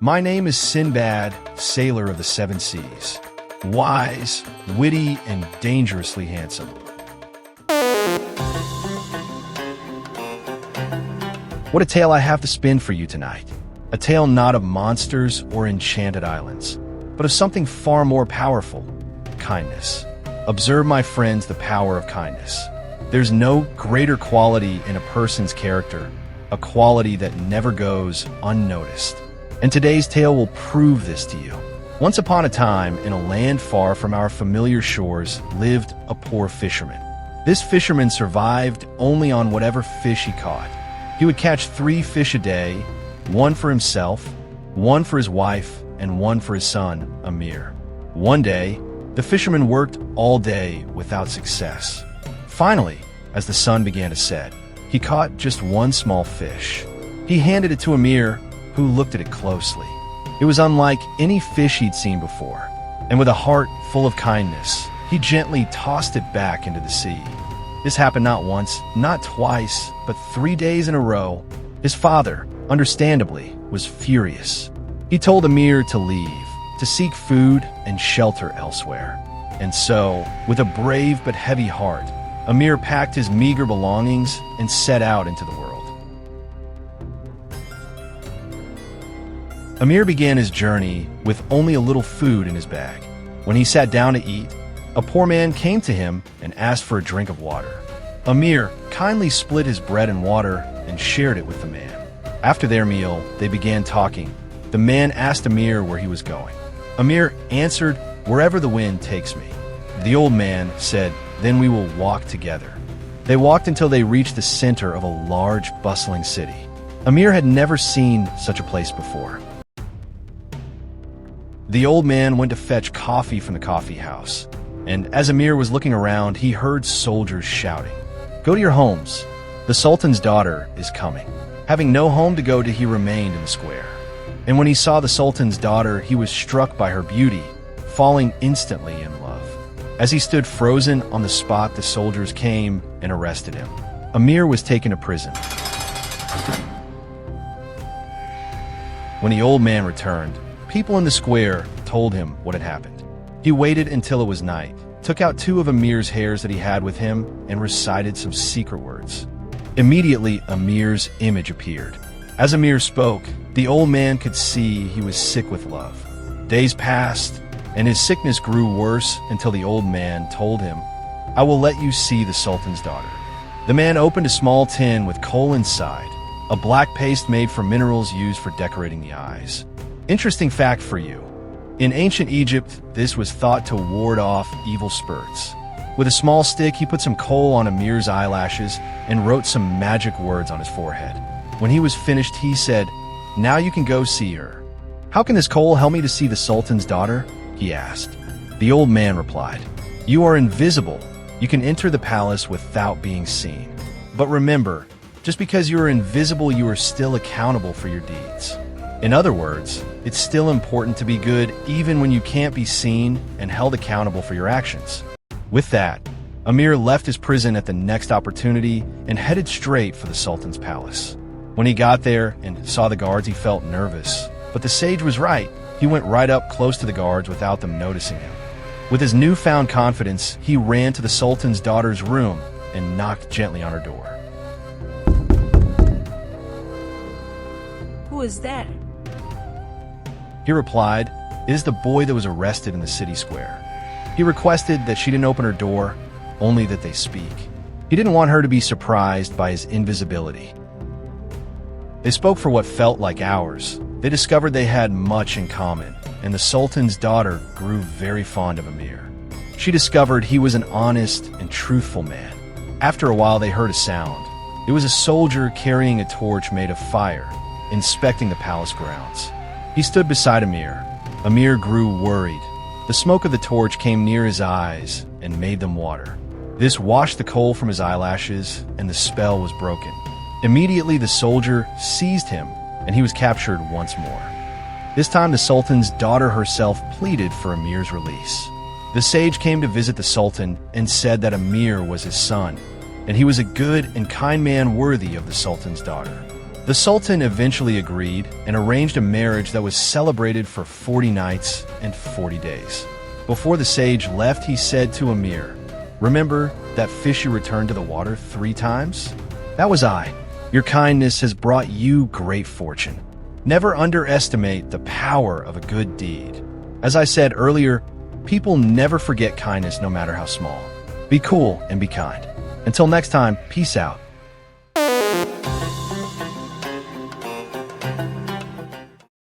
My name is Sinbad, sailor of the seven seas. Wise, witty, and dangerously handsome. What a tale I have to spin for you tonight. A tale not of monsters or enchanted islands, but of something far more powerful: kindness. Observe, my friends, the power of kindness. There's no greater quality in a person's character, a quality that never goes unnoticed. And today's tale will prove this to you. Once upon a time, in a land far from our familiar shores, lived a poor fisherman. This fisherman survived only on whatever fish he caught. He would catch 3 fish a day, one for himself, one for his wife, and one for his son, Amir. One day, the fisherman worked all day without success. Finally, as the sun began to set, he caught just one small fish. He handed it to Amir, who looked at it closely. It was unlike any fish he'd seen before, and with a heart full of kindness, he gently tossed it back into the sea. This happened not once, not twice, but 3 days in a row. His father, understandably, was furious. He told Amir to leave, to seek food and shelter elsewhere. And so, with a brave but heavy heart, Amir packed his meager belongings and set out into the world. Amir began his journey with only a little food in his bag. When he sat down to eat, a poor man came to him and asked for a drink of water. Amir kindly split his bread and water and shared it with the man. After their meal, they began talking. The man asked Amir where he was going. Amir answered, "Wherever the wind takes me." The old man said, "Then we will walk together." They walked until they reached the center of a large, bustling city. Amir had never seen such a place before. The old man went to fetch coffee from the coffee house, and as Amir was looking around, he heard soldiers shouting, "Go to your homes. The Sultan's daughter is coming." Having no home to go to, he remained in the square. And when he saw the Sultan's daughter, he was struck by her beauty, falling instantly in love. As he stood frozen on the spot, the soldiers came and arrested him. Amir was taken to prison. When the old man returned, people in the square told him what had happened. He waited until it was night, took out 2 of Amir's hairs that he had with him, and recited some secret words. Immediately, Amir's image appeared. As Amir spoke, the old man could see he was sick with love. Days passed, and his sickness grew worse until the old man told him, "I will let you see the Sultan's daughter." The man opened a small tin with coal inside, a black paste made from minerals used for decorating the eyes. Interesting fact for you. In ancient Egypt, this was thought to ward off evil spirits. With a small stick, he put some coal on Amir's eyelashes and wrote some magic words on his forehead. When he was finished, he said, "Now you can go see her." "How can this coal help me to see the Sultan's daughter?" he asked. The old man replied, "You are invisible. You can enter the palace without being seen. But remember, just because you are invisible, you are still accountable for your deeds." In other words, it's still important to be good even when you can't be seen and held accountable for your actions. With that, Amir left his prison at the next opportunity and headed straight for the Sultan's palace. When he got there and saw the guards, he felt nervous. But the sage was right. He went right up close to the guards without them noticing him. With his newfound confidence, he ran to the Sultan's daughter's room and knocked gently on her door. "Who is that?" He replied, "It is the boy that was arrested in the city square." He requested that she didn't open her door, only that they speak. He didn't want her to be surprised by his invisibility. They spoke for what felt like hours. They discovered they had much in common, and the Sultan's daughter grew very fond of Amir. She discovered he was an honest and truthful man. After a while, they heard a sound. It was a soldier carrying a torch made of fire, inspecting the palace grounds. He stood beside Amir. Amir grew worried. The smoke of the torch came near his eyes and made them water. This washed the coal from his eyelashes, and the spell was broken. Immediately, the soldier seized him, and he was captured once more. This time, the Sultan's daughter herself pleaded for Amir's release. The sage came to visit the Sultan and said that Amir was his son, and he was a good and kind man worthy of the Sultan's daughter. The Sultan eventually agreed and arranged a marriage that was celebrated for 40 nights and 40 days. Before the sage left, he said to Amir, "Remember that fish you returned to the water 3 times? That was I. Your kindness has brought you great fortune. Never underestimate the power of a good deed." As I said earlier, people never forget kindness no matter how small. Be cool and be kind. Until next time, peace out.